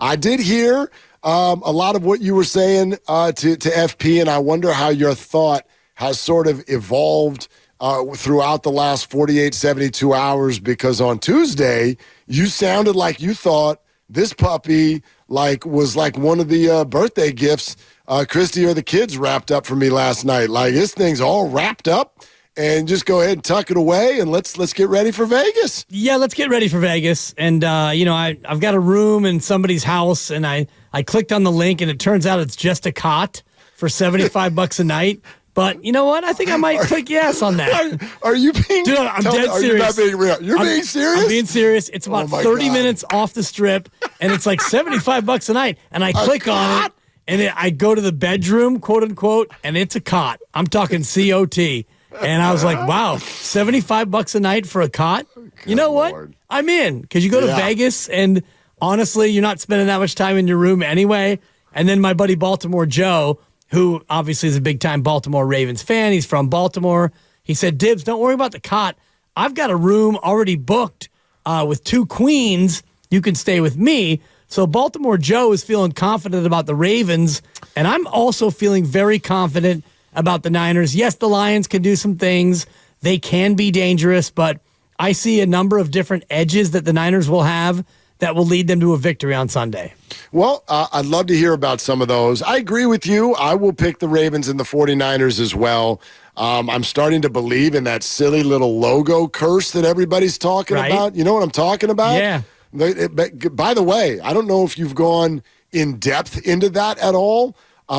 I did hear a lot of what you were saying to FP, and I wonder how your thought has sort of evolved throughout the last 48, 72 hours, because on Tuesday, you sounded like you thought this puppy was like one of the birthday gifts Christy or the kids wrapped up for me last night. Like, this thing's all wrapped up, and just go ahead and tuck it away, and let's get ready for Vegas. Yeah, let's get ready for Vegas. And, I've got a room in somebody's house, and I clicked on the link, and it turns out it's just a cot for $75 a night. But you know what? I think I might click yes on that. Are you being? Dude, I'm dead serious. You're not being real. You're being serious? I'm being serious. It's about 30 minutes off the strip, and it's like $75 a night. And I click on it, and I go to the bedroom, quote unquote, and it's a cot. I'm talking COT. And I was like, wow, $75 a night for a cot? You know what? Lord. I'm in, because you go to Vegas, and honestly, you're not spending that much time in your room anyway. And then my buddy Baltimore Joe, who obviously is a big-time Baltimore Ravens fan. He's from Baltimore. He said, Dibs, don't worry about the cot. I've got a room already booked with 2 queens. You can stay with me. So Baltimore Joe is feeling confident about the Ravens, and I'm also feeling very confident about the Niners. Yes, the Lions can do some things. They can be dangerous, but I see a number of different edges that the Niners will have that will lead them to a victory on Sunday. Well, I'd love to hear about some of those. I agree with you. I will pick the Ravens and the 49ers as well. I'm starting to believe in that silly little logo curse that everybody's talking about. You know what I'm talking about? Yeah. By the way, I don't know if you've gone in depth into that at all.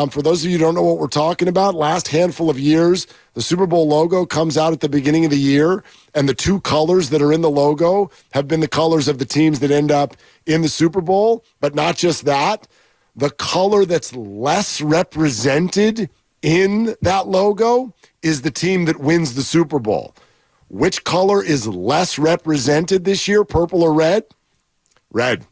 For those of you who don't know what we're talking about, last handful of years, the Super Bowl logo comes out at the beginning of the year, and the 2 colors that are in the logo have been the colors of the teams that end up in the Super Bowl. But not just that, the color that's less represented in that logo is the team that wins the Super Bowl. Which color is less represented this year, purple or red? Red.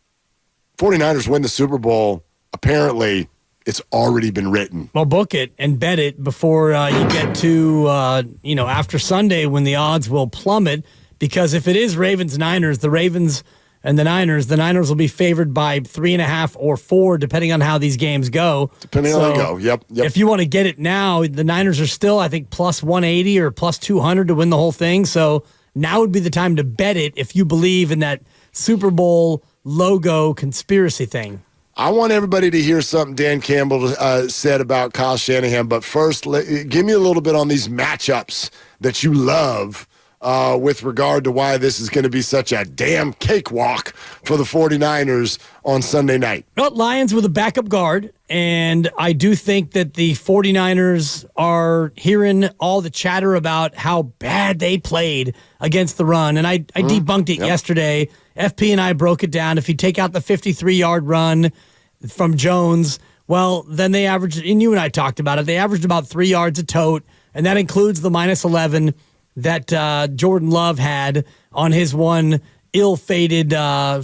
49ers win the Super Bowl, apparently. It's already been written. Well, book it and bet it before you get to, after Sunday, when the odds will plummet. Because if it is Ravens-Niners, the Ravens and the Niners will be favored by 3.5 or 4, depending on how these games go. Depending on how they go, yep. If you want to get it now, the Niners are still, I think, plus 180 or plus 200 to win the whole thing. So now would be the time to bet it if you believe in that Super Bowl logo conspiracy thing. I want everybody to hear something Dan Campbell said about Kyle Shanahan, but first, give me a little bit on these matchups that you love with regard to why this is going to be such a damn cakewalk for the 49ers on Sunday night. Well, Lions with a backup guard, and I do think that the 49ers are hearing all the chatter about how bad they played against the run, and I debunked it yesterday. FP and I broke it down. If you take out the 53-yard run from Jones, well, then they averaged, and you and I talked about it, they averaged about 3 yards a tote, and that includes the minus 11 that Jordan Love had on his one ill-fated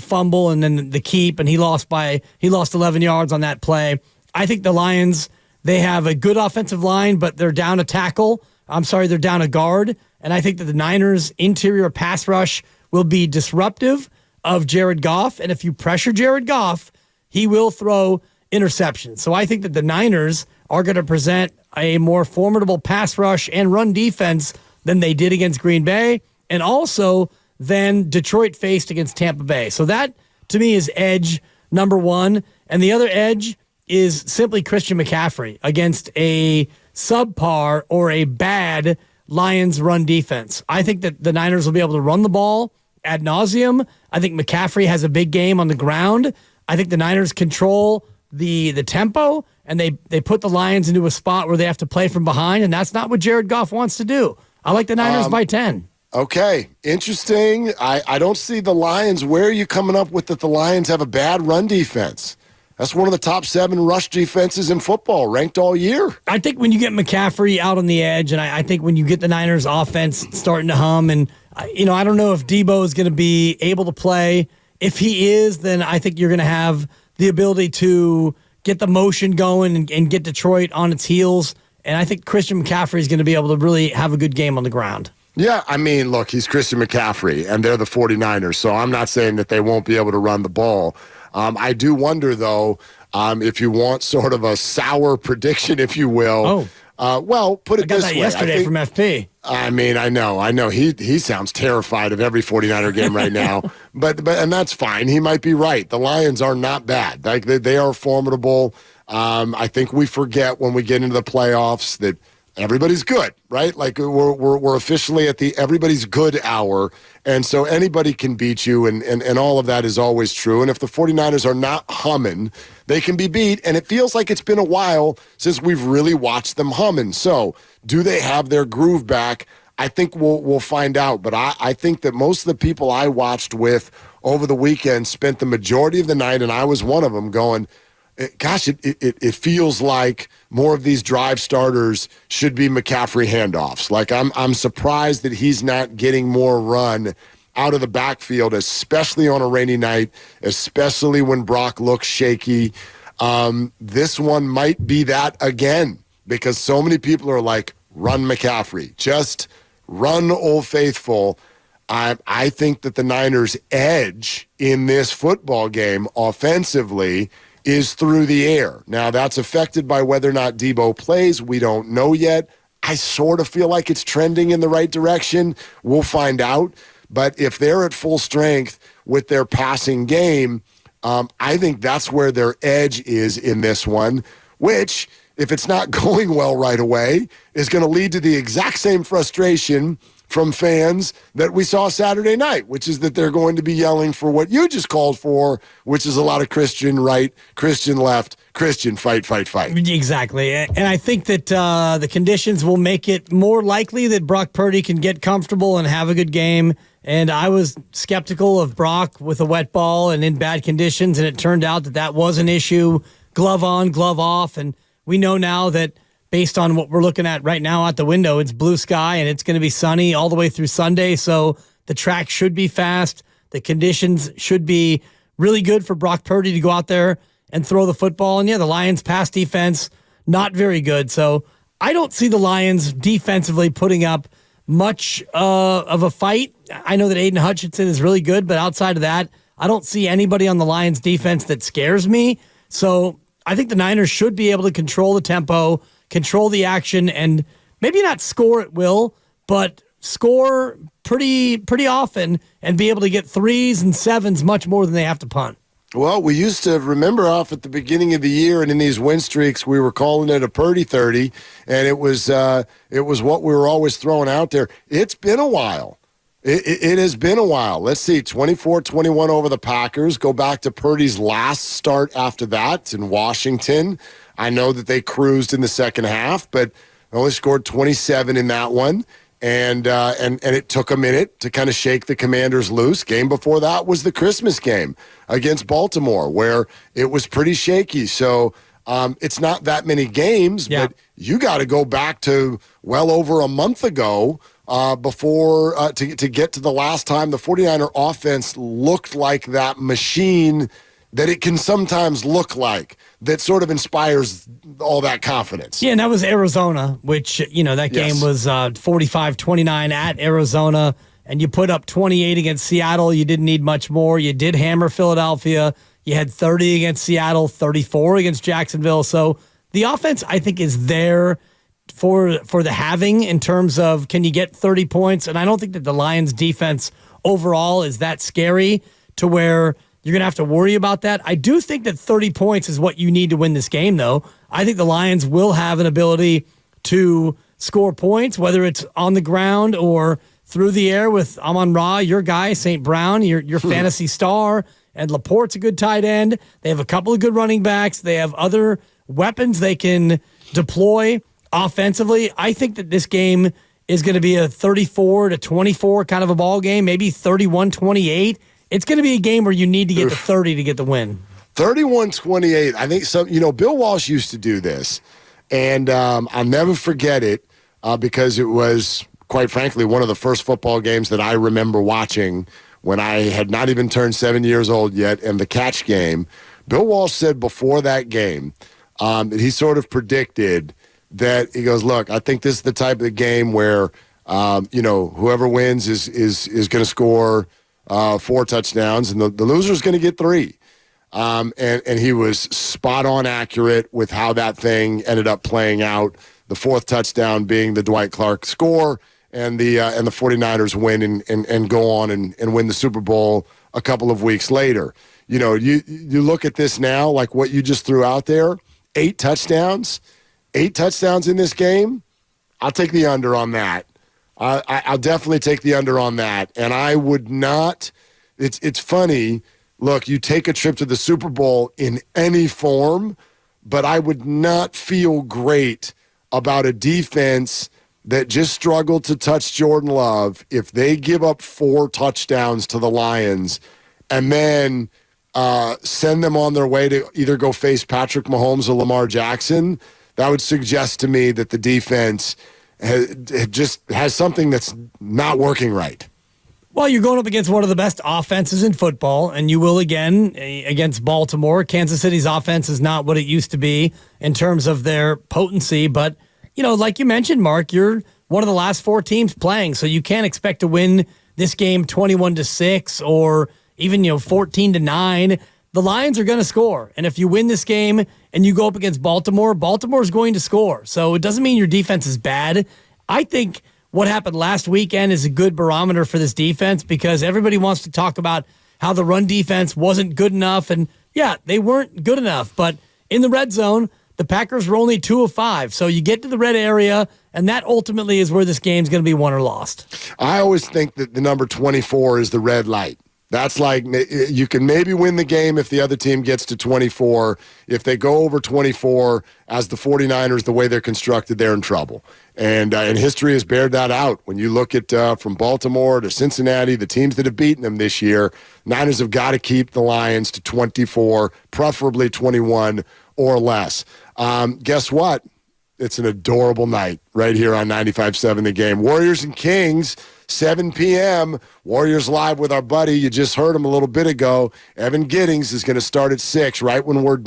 fumble and then the keep, and he lost 11 yards on that play. I think the Lions, they have a good offensive line, but they're down a tackle. They're down a guard, and I think that the Niners' interior pass rush will be disruptive of Jared Goff, and if you pressure Jared Goff, he will throw interceptions. So I think that the Niners are going to present a more formidable pass rush and run defense than they did against Green Bay, and also than Detroit faced against Tampa Bay. So that, to me, is edge number 1. And the other edge is simply Christian McCaffrey against a subpar or a bad Lions run defense. I think that the Niners will be able to run the ball ad nauseum. I think McCaffrey has a big game on the ground. I think the Niners control the tempo, and they put the Lions into a spot where they have to play from behind, and that's not what Jared Goff wants to do. I like the Niners by 10. Okay, interesting. I don't see the Lions. Where are you coming up with that the Lions have a bad run defense? That's one of the top 7 rush defenses in football, ranked all year. I think when you get McCaffrey out on the edge, and I think when you get the Niners offense starting to hum, and I don't know if Debo is going to be able to play. If he is, then I think you're going to have the ability to get the motion going and get Detroit on its heels. And I think Christian McCaffrey is going to be able to really have a good game on the ground. Yeah, I mean, look, he's Christian McCaffrey, and they're the 49ers, so I'm not saying that they won't be able to run the ball. I do wonder, though, if you want sort of a sour prediction, if you will. Well, put it this way. I got that yesterday from FP. I mean, I know. He sounds terrified of every 49er game right now, but and that's fine. He might be right. The Lions are not bad. Like they are formidable. I think we forget when we get into the playoffs that everybody's good, right? Like we're officially at the everybody's good hour, and so anybody can beat you, and all of that is always true. And if the 49ers are not humming, they can be beat, and it feels like it's been a while since we've really watched them humming. So do they have their groove back? I think we'll find out, but I think that most of the people I watched with over the weekend spent the majority of the night, and I was one of them, going, gosh, it feels like more of these drive starters should be McCaffrey handoffs. Like I'm surprised that he's not getting more run out of the backfield, especially on a rainy night, especially when Brock looks shaky. This one might be that again, because so many people are like, run McCaffrey, just run Old Faithful. I think that the Niners' edge in this football game offensively is through the air. Now, that's affected by whether or not Debo plays. We don't know yet. I sort of feel like it's trending in the right direction. We'll find out. But if they're at full strength with their passing game, I think that's where their edge is in this one, which, if it's not going well right away, is going to lead to the exact same frustration from fans that we saw Saturday night, which is that they're going to be yelling for what you just called for, which is a lot of Christian right, Christian left, Christian fight, fight, fight. Exactly. And I think that the conditions will make it more likely that Brock Purdy can get comfortable and have a good game. And I was skeptical of Brock with a wet ball and in bad conditions, and it turned out that was an issue. Glove on, glove off. And we know now that based on what we're looking at right now out the window, it's blue sky and it's going to be sunny all the way through Sunday. So the track should be fast. The conditions should be really good for Brock Purdy to go out there and throw the football. And yeah, the Lions pass defense, not very good. So I don't see the Lions defensively putting up much of a fight. I know that Aiden Hutchinson is really good, but outside of that, I don't see anybody on the Lions defense that scares me. So I think the Niners should be able to control the tempo, control the action, and maybe not score at will, but score pretty often and be able to get 3s and 7s much more than they have to punt. Well, we used to remember off at the beginning of the year, and in these win streaks, we were calling it a Purdy 30, and it was what we were always throwing out there. It's been a while. It has been a while. Let's see, 24-21 over the Packers. Go back to Purdy's last start after that in Washington. I know that they cruised in the second half, but only scored 27 in that one. And it took a minute to kind of shake the Commanders loose. Game before that was the Christmas game against Baltimore, where it was pretty shaky. So it's not that many games, but you got to go back to well over a month ago before to get to the last time the 49er offense looked like that machine that it can sometimes look like, that sort of inspires all that confidence. Yeah, and that was Arizona, which, that game was 45-29 at Arizona, and you put up 28 against Seattle. You didn't need much more. You did hammer Philadelphia. You had 30 against Seattle, 34 against Jacksonville. So the offense, I think, is there for the having in terms of can you get 30 points? And I don't think that the Lions defense overall is that scary to where you're going to have to worry about that. I do think that 30 points is what you need to win this game, though. I think the Lions will have an ability to score points, whether it's on the ground or through the air with Amon-Ra, your guy, St. Brown, your fantasy star, and Laporte's a good tight end. They have a couple of good running backs. They have other weapons they can deploy offensively. I think that this game is going to be a 34-24 kind of a ball game, maybe 31-28. It's going to be a game where you need to get to 30 to get the win. 31-28. I think Bill Walsh used to do this, and I'll never forget it because it was, quite frankly, one of the first football games that I remember watching when I had not even turned 7 years old yet, and the catch game. Bill Walsh said before that game that he sort of predicted that he goes, look, I think this is the type of game where, whoever wins is going to score 4 touchdowns, and the loser is going to get 3. and he was spot on accurate with how that thing ended up playing out. The fourth touchdown being the Dwight Clark score, and the 49ers win and go on and win the Super Bowl a couple of weeks later. You know, you look at this now, like what you just threw out there, 8 touchdowns in this game. I'll take the under on that. I'll definitely take the under on that. And I would not – it's funny. Look, you take a trip to the Super Bowl in any form, but I would not feel great about a defense that just struggled to touch Jordan Love if they give up 4 touchdowns to the Lions and then send them on their way to either go face Patrick Mahomes or Lamar Jackson. That would suggest to me that the defense has something that's not working right. Well, you're going up against one of the best offenses in football, and you will again against Baltimore. Kansas City's offense is not what it used to be in terms of their potency, but, you know, like you mentioned, Mark, you're one of the last 4 teams playing, so you can't expect to win this game 21-6 or even, 14-9. The Lions are going to score, and if you win this game and you go up against Baltimore, Baltimore's going to score. So it doesn't mean your defense is bad. I think what happened last weekend is a good barometer for this defense because everybody wants to talk about how the run defense wasn't good enough. And, yeah, they weren't good enough. But in the red zone, the Packers were only 2 of 5. So you get to the red area, and that ultimately is where this game's going to be won or lost. I always think that the number 24 is the red light. That's like you can maybe win the game if the other team gets to 24. If they go over 24, as the 49ers, the way they're constructed, they're in trouble. And history has bared that out. When you look at from Baltimore to Cincinnati, the teams that have beaten them this year, Niners have got to keep the Lions to 24, preferably 21 or less. Guess what? It's an adorable night right here on 95.7 The Game. Warriors and Kings, 7 p.m. Warriors live with our buddy. You just heard him a little bit ago. Evan Giddings is going to start at 6 right when we're done.